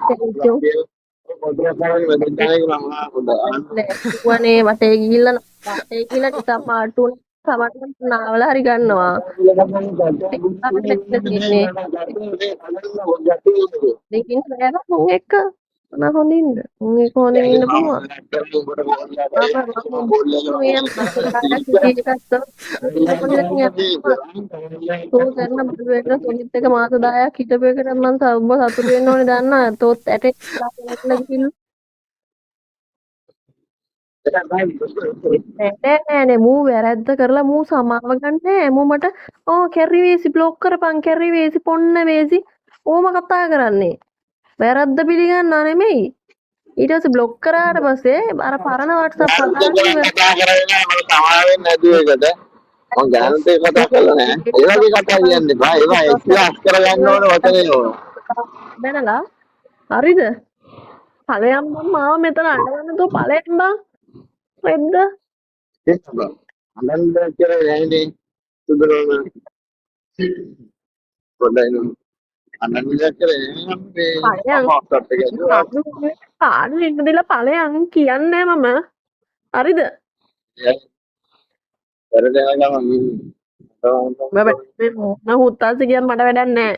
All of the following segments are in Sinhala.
Thank you. නේ වටේ ගිහිල්ලා ටිකක් මාට්ටු සමහරවිට නාවල හරි ගන්නවා. ඒකට දෙන්න තියෙන්නේ. දෙකින් බෑලා මුන් එක්ක මොන හොඳින්ද? මුන් එක්ක හොඳින් ඉන්න පුළුවන්. මම තෝ කරන බලවේග සොනිත් එක මාස 10ක් හිටපු එකට මම ඔබ සතුටු වෙන්න ඕනේ දන්නා. තෝත් ඇටේ කියලා ගිහින් නෑ මූ වැරද්ද කරලා මූ සමාව ගන්නෑ. මූ මට කැරි වේසි බ්ලොක් කරපන් කැරි වේසි පොන්න වේසි ඕම කතා කරන්නේ. වැරද්ද පිළිගන්නා නෙමෙයි. ඊට පස්සේ බ්ලොක් කරාට පස්සේ අර පරණ WhatsApp කතා කරගෙන මම සමාවෙන්නේ නැතුව ඒකට මම ගානට කතා කළා නෑ. ඒ වගේ කතා කියන්න එපා. ඒවා එක්ස්පීරියන්ස් කරගන්න ඕන වචනේ ඕන. බැනලා හරිද? ඵලයන් මම මාව මෙතන අඬගන්න තෝ ඵලයන් බං. රෙද්ද? ඒක බං. අනන්ද කියලා නෑනේ. සුදුරෝන. පොඩ්ඩයි නෝ. අනන්ද කියලා ඵලයන් කාඩ් ඉන්න දෙලා ඵලයන් කියන්නේ මම. හරිද? මම හුත්තාස කියන් මට වැඩක් නෑ.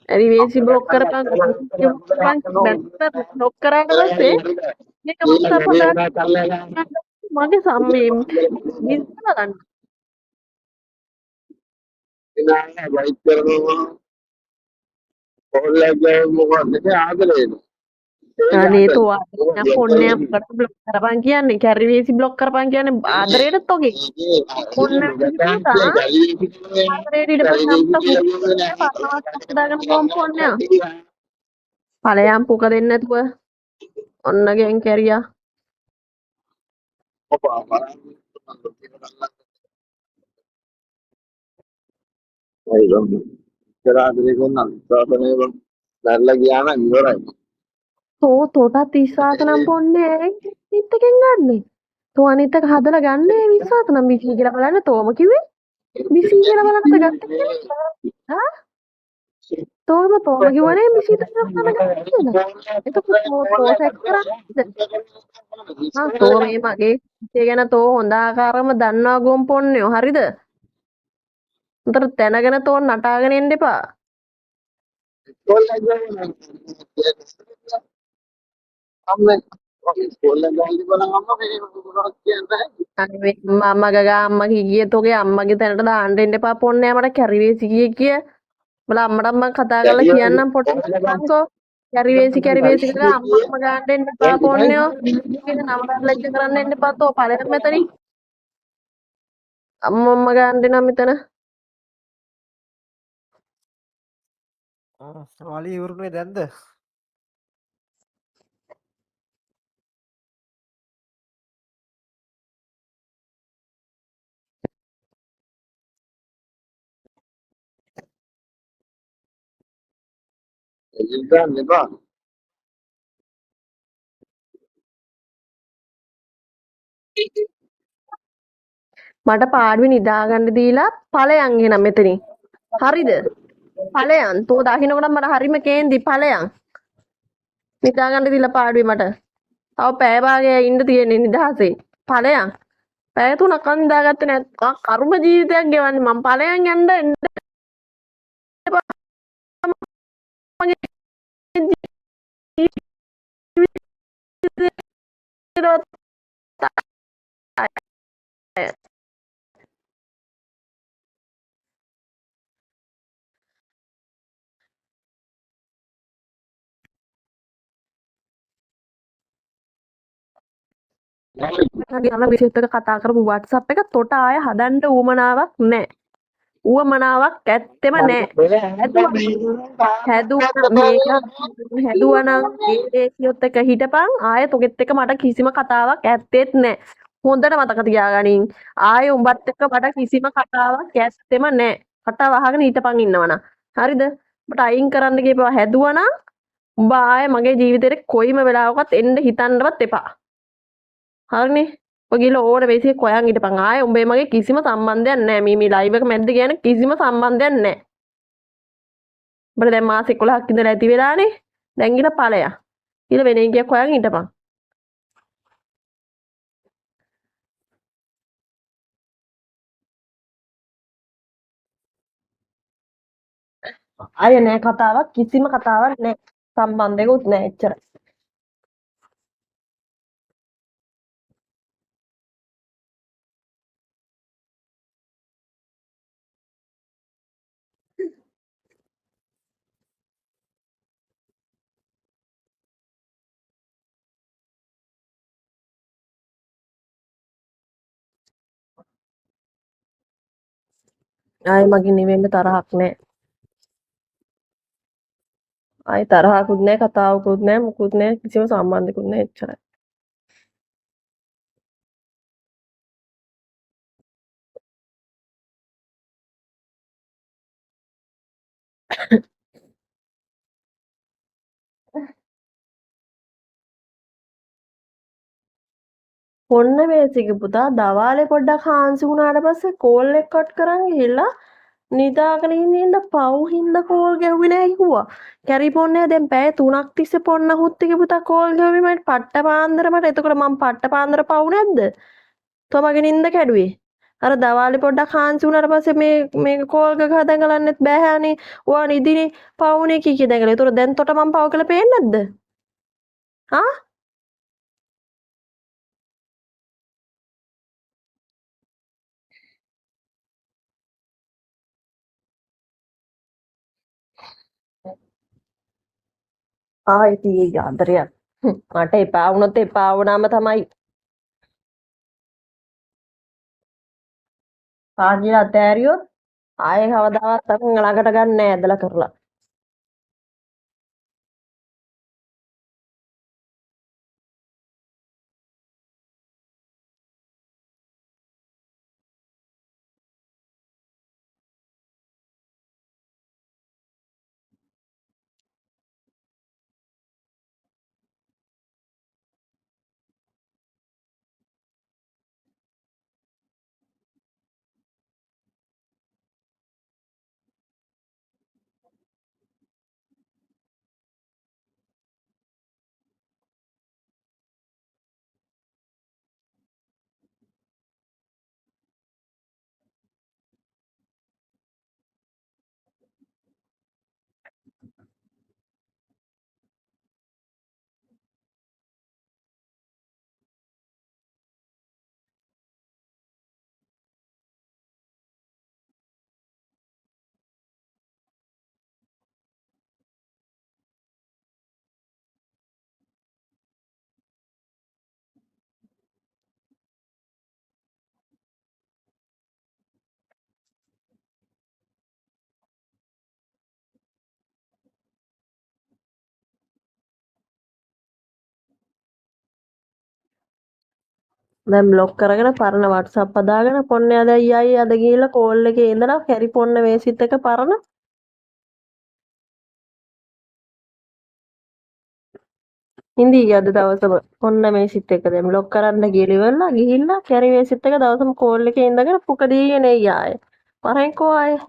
ඇරි වේසි බ්ලොක් කරපන් බ්ලොක් කරාට පස්සේ මේක මගේ සම්මේ බලන්න. වයිට් කරනවා කොල්ලගේ මොකක්ද ආදරේද අනේ තෝ පොන්නේ අපකට බ්ලොක් කරපන් කියන්නේ කැරි වේසි බ්ලොක් කරපන් කියන්නේ ආදරේට තෝගේ පොන්න ආදරේට ඊට පස්සේ දාගෙන කොම් පොන්නේ ඵලයන් පුක දෙන්න නැතුව ඔන්නගෙන් කැරියා තෝටත් විශ්වාස නම් පොන්නේ ඉත්තකින් ගන්නේ තෝ අනිත් එක හදලා ගන්නේ විශ්වාස නම් විසි කියලා බලන්න තෝම කිව්වේ විසි කියලා බලන්න ගත්තා හා තෝම කිව්වනේ විසි කියලා බලන්න ගත්තා එතකොට තෝ සෙට් කරන්නේ තෝ මේ මගේ ඉතින් ගැන තෝ හොඳ ආකාරම දන්නවා ගොම් පොන්නේෝ හරිද උතර දැනගෙන තෝ නටාගෙන එන්න එපා අම්මගේ අම්මගේ තෝගේ අම්මගේ තැනට දාන්න එන්න එපා පොන්නේ මට කැරිවේසි කිය බලා අම්මට මම කතා කරලා කියන්නම් පොට්ටෝ කැරිවේසි කියලා අම්මම ගාන්න එන්න එපා පොන්නේෝ කියන නමකට ලැජ්ජ කරන්න එන්න එපා තෝ ඵලෙන් මෙතනින් අම්මම ගාන්න දෙනවා මෙතන වලි ඉවරුනේ දැන්ද? මට පාඩුවේ නිදාගන්න දීලා ඵලයන් එන මෙතනින් හරිද ඵලයන් තෝ දකින්නකොට මට හරිම කේන්දි ඵලයන් නිදාගන්න දීලා පාඩුවේ මට තව පැය භාගයක් ඉන්න තියෙන්නේ නිදහසේ ඵලයන් පැය 3ක් නිදාගත්තේ නැත්නම් කර්ම ජීවිතයක් ගෙවන්නේ මම ඵලයන් යන්න යන විශේෂ එක කතා කරපු WhatsApp එක තොට ආය හදන්න උවමනාවක් නැහැ. උවමනාවක් ඇත්තෙම නැහැ. හැදුවා නම් ඒ කියොත් එක හිටපන් ආයෙ තොගෙත් එක මට කිසිම කතාවක් ඇත්තෙත් නැහැ. හොඳට මතක තියාගනින්. ආයෙ උඹත් එක්ක මට කිසිම කතාවක් ඇත්තෙම නැහැ. කතාව අහගෙන හිටපන් ඉන්නවනම්. හරිද? මට අයින් කරන්න කියපුවා හැදුවා නම් උඹ ආයෙ මගේ ජීවිතේට කොයිම වෙලාවකත් එන්න හිතන්නවත් එපා. හරිනේ ඔය ගිහලා ඕන වෙයිසිය කොයන් හිටපන් ආයේ උඹේ මගේ කිසිම සම්බන්ධයක් නැහැ මේ ලයිව් එක මැද්ද කියන කිසිම සම්බන්ධයක් නැහැ උඹට දැන් මාස 11ක් ඉඳලා ඇති වෙලානේ. දැන් ගිහලා ඵලයක්. ඊළ වෙන එකක් හොයන් හිටපන්. අය නෑ කතාවක් කිසිම කතාවක් නෑ. සම්බන්ධයකුත් නෑ එච්චර. ආයෙ මගෙන් නිවෙන්න තරහක් නෑ. ආයෙ තරහකුත් නෑ කතාවකුත් නෑ මුකුත් නෑ කිසිම සම්බන්ධයකුත් නෑ එච්චරයි. ඔන්න මේසික පුතා දවාලේ පොඩ්ඩක් හාන්සි වුණාට පස්සේ කෝල් එක කට් කරන් ගිහිල්ලා නිදාගෙන ඉන්න පව් හින්දා කෝල් ගැහුවේ නෑ කිව්වා. කැරිපොන්නේ දැන් පැය 3ක් තිස්සේ පොන්නහුත් එක පුතා කෝල් ගැහුවේ මට පට්ට පාන්දර මට. එතකොට මම පට්ට පාන්දර පව් නැද්ද? තෝ මගේ නින්ද කැඩුවේ. අර දවාලේ පොඩ්ඩක් හාන්සි වුණාට පස්සේ මේ කෝල් එක හදගලන්නෙත් බෑ හානේ. ඔයා නිදිනේ පවුනේ කී දැඟල. ඒතකොට දැන් තොට මම පව් කියලා පේන්නේ නැද්ද? ආ? ආයෙ තියෙයි ආදරයක්. මට එපා වුණොත් එපා වුණාම තමයි. පාගිලා අතෑරියොත් ආයෙ කවදාවත් අත ළඟට ගන්න නෑ ඇදලා කරලා. දැන් බ්ලොක් කරගෙන පරණ WhatsApp හදාගෙන පොන්නේ අද අයියා අද ගිහිල්ලා කෝල් එකේ ඉඳලා කැරි පොන්න මේසිත් එක පරණ ඉඳී අද දවසම පොන්න මේසිත් එක දැන් බ්ලොක් කරන්න ගිහලා කැරි මේසිත් එක දවසම කෝල් එකේ ඉඳගෙන පුක දීගෙන එයි ආයේ. පරෙන්කෝ ආයේ.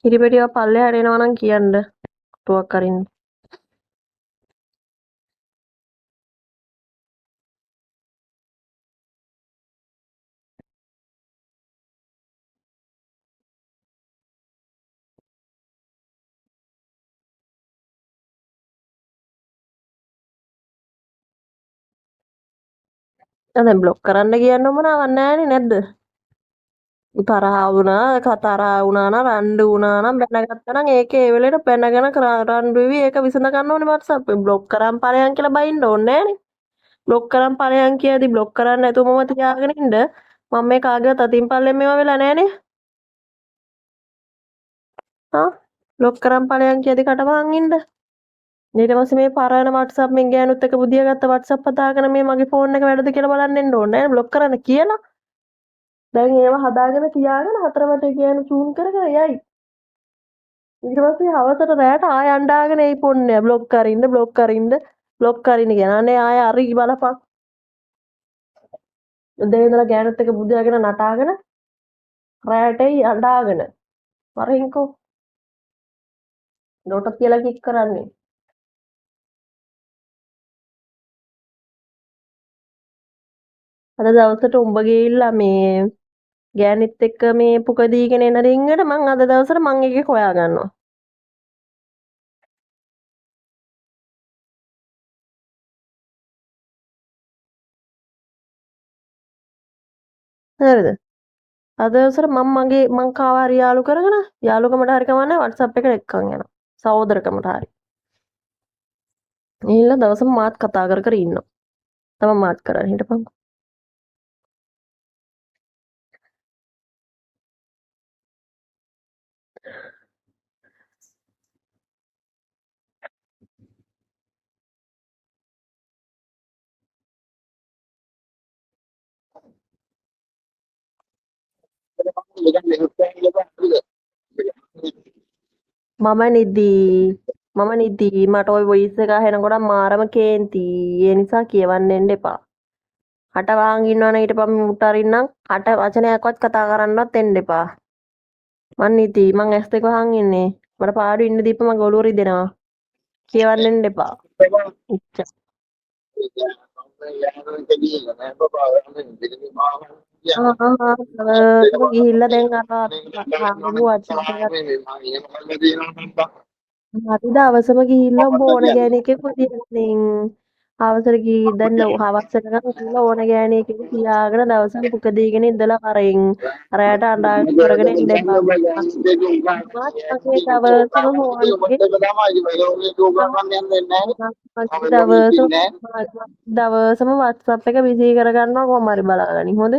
කිරිපෙටිව පල්ලෙහාට එනවා නම් කියන්න. ටුවක් අරින්න. දැන් බ්ලොක් කරන්න කියන්න මොනවක් නැහැනේ නැද්ද? තරහා වුණා නම් රණ්ඩු වුණා නම් බැනගත්තා නම් ඒකේ ඒ වෙලේට බැනගෙන රණ්ඩු වෙවි ඒක විසඳ ගන්න ඕනේ WhatsApp එකෙන්. බ්ලොක් කරන් ඵලයන් කියලා බයින්න ඕනේ නැහනේ. බ්ලොක් කරන් ඵලයන් කියද්දි බ්ලොක් කරන්න නැතුව මම තියාගෙන ඉන්න මම මේ කාගේවත් අතින් පල්ලෙන් මේවා වෙලා නැහනේ. ආ බ්ලොක් කරන් ඵලයන් කියද්දි කටවහන් ඉන්න. ඊට පස්සේ මේ පරණ WhatsApp මෙන් ගෑනුත් එක බුදියාගත්ත WhatsApp හදාගෙන මේ මගේ ෆෝන් එක වැඩද කියලා බලන්න එන්න ඕනේ නැහැ. බ්ලොක් කරන්න කියලා. දැන් ඒවා හදාගෙන තියාගෙන හතරවට ගෑනු චූන් කරගෙන යයි. ඊට පස්සේ හවසට රැට ආය අඬාගෙන එයි පොන්නේ බ්ලොක් කරින්න කියන අනේ ආය අරි බලපන්. උදේ ඉඳලා ගෑනුත් එක බුදියාගෙන නටාගෙන රැට එයි අඬාගෙන. වරෙන්කෝ ඩොට කියලා කික් කරන්නේ. අද දවසට උඹ ගිහිල්ලා මේ ගෑනිත් එක්ක මේ පුකදීගෙන එන රින්ගට මං අද දවසට මං එකේ හොයා ගන්නවා. හරිද? අද දවසට මං කාව හරි යාළු කරගෙන යාළුකමට හරි කමන්නේ WhatsApp එකට එක්කන් යනවා. සහෝදරකමට හරි. ගිහිල්ලා දවසම මාත් කතා කර කර ඉන්නවා. තමයි මාත් කරන්නේ හිටපන්. මම නිදි මට ওই වොයිස් එක අහනකොට මාරම කේන්ති. ඒ නිසා කියවන්න එන්න එපා. හට වහන් ඉන්නවනේ ඊටපම් මුට අරින්නම් හට වචනයක්වත් කතා කරන්නවත් එන්න එපා. මං නිදි මං ඇස් දෙක වහන් ඉන්නේ. මට පාඩු ඉන්න දීප මං ඔලුව රිදෙනවා. කියවන්න එන්න එපා. එච්චර. ගිහිල්ලා දැන් හරි දවසම ගිහිල්ලා උඹ ඕන ගෑණියෙක් පුදියන්නේ. හවසට ගිහින් දැන් හවසට ගිහිල්ලා ඕන ගෑණියෙක් තියාගෙන දවසම පුක දීගෙන ඉඳලා කරෙන් රැයට අඬාගෙන කරගෙන ඉන්න එපා. දවසම WhatsApp එක බිසි කරගන්නවා කොහොම හරි බලාගනි හොඳ.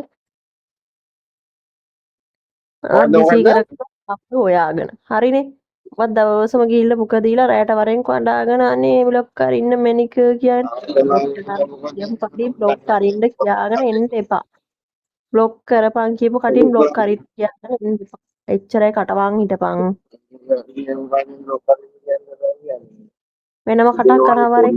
බිසි කරගන්න හොයාගෙන හරිනේ. මත් දවසම ගිහිල්ලා පුක දීලා රැයට වරෙන් කොණ්ඩාගෙන අනේ බ්ලොක් කර ඉන්න මැනික කියන්නේ පඩි බ්ලොක් කරින්න කියාගෙන එන්න එපා. බ්ලොක් කරපන් කියපු කටින් බ්ලොක් කරින්න කියාගෙන එන්න එපා. එච්චරයි කටවං හිටපන්. වෙනම කටක් කරා වරෙන්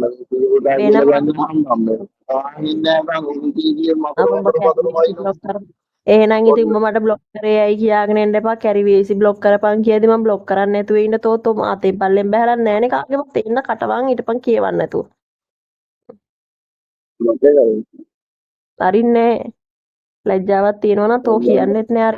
එහෙනම් ඉතින් උඹ මට බ්ලොක් කරේ ඇයි කියාගෙන එන්න එපා. කැරිවේසි බ්ලොක් කරපන් කියද්දි මම බ්ලොක් කරන්නේ නැතුව ඉන්න තෝතෝ මාතේ පල්ලෙන් බහැලා නැහනේ කාගෙවත් එන්න කටවං හිටපන් කියවන්න නැතුව. අරින්නේ ලැජ්ජාවක් තියෙනවා නම් තෝ කියන්නෙත් නෑ අර.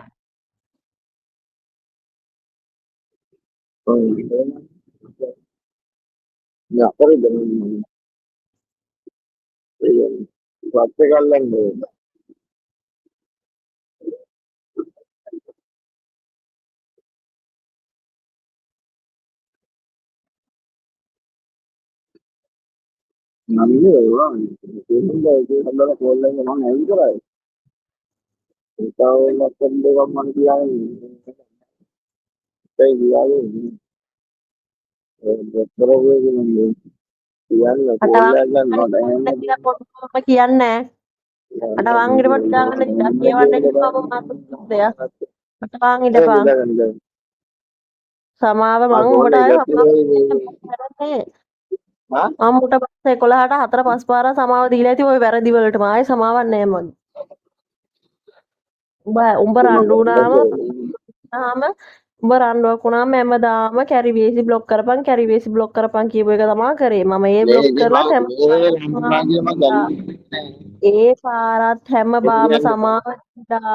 කියන්නේ අටවං ඉරපත් දාගන්න කියවන්න කිව්වම මාතෘකාවක්. අටවං ඉඳපන්. සමාව මං උඹට ආයේ මම උට පස්සේ 11ට 4 5 පාරක් සමාව දීලා ඇති ওই වැරදි වලටම ආයේ සමාවක් නැහැ මගේ. උඹ රණ්ඩු වුණාම උඹ රණ්ඩුවක් වුණාම හැමදාම කැරිවේසි බ්ලොක් කරපන් කියපු එක තමයි කරේ. මම ඒ බ්ලොක් කරලා ඒ පාරත් හැම බාම සමාව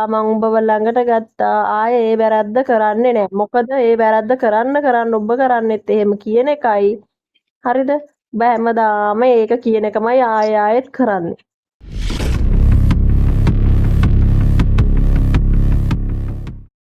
මම උඹව ළඟට ගත්තා. ආයේ ඒ වැරද්ද කරන්නේ නැහැ. මොකද ඒ වැරද්ද කරන්න ඔබ කරන්නෙත් එහෙම කියන එකයි. හරිද? හැමදාම ඒක කියන එකමයි ආයෙත් කරන්නේ.